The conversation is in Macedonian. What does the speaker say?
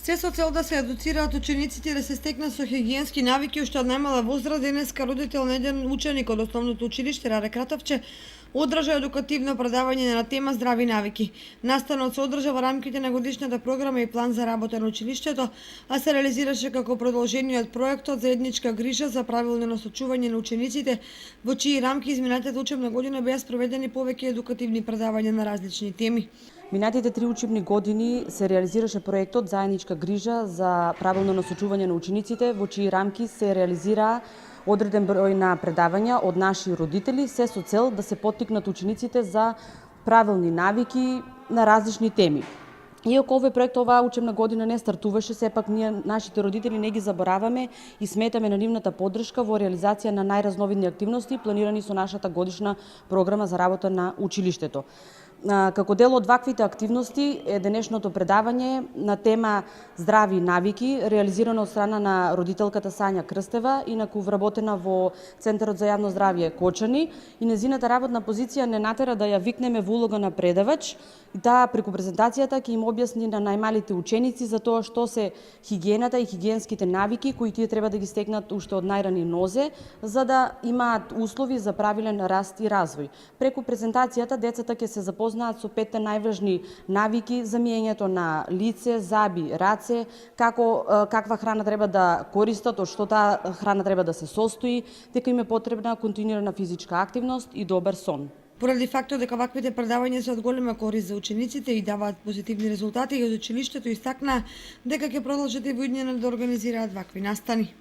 Се со цел да се едуцираат учениците и да се стекнат со хигиенски навики, уште од најмала возраст, денеска родител на еден ученик од основното училиште Раде Кратовче одржа едукативно предавање на тема здрави навики. Настанот се одржа во рамките на годишната програма и план за работа на училиштето, а се реализираше како продолжение од проектот заедничка грижа за правилно насочување на учениците, во чии рамки изминатата учебна година беа спроведени повеќе едукативни предавања на различни теми. Минатите 3 учебни години се реализираше проектот Заедничка грижа за правилно насочување на учениците, во чии рамки се реализираа одреден број на предавања од наши родители, се со цел да се поттикнат учениците за правилни навики на различни теми. Иако овој проект оваа учебна година не стартуваше, сепак ние нашите родители не ги забораваме и сметаме на нивната поддршка во реализација на најразновидни активности планирани со нашата годишна програма за работа на училиштето. Како дел од ваквите активности е денешното предавање на тема здрави навики, реализирано од страна на родителката Сања Крстева, инаку вработена во Центарот за јавно здравје Кочани, и незината работна позиција не натера да ја викнеме во улога на предавач, и таа преку презентацијата ќе им објасни на најмалите ученици за тоа што се хигиената и хигиенските навики кои тие треба да ги стекнат уште од најрани нозе, за да имаат услови за правилен раст и развој. Преку презентацијата децата ќе се запознаат со 5 најважни навики за миењето на лице, заби, раце, каква храна треба да користат, од што таа храна треба да се состои, дека им е потребна континуирана физичка активност и добар сон. Поради фактот дека ваквите предавања се од голема корист за учениците и даваат позитивни резултати, и од училиштето истакна дека ќе продолжат и во иднина да организираат вакви настани.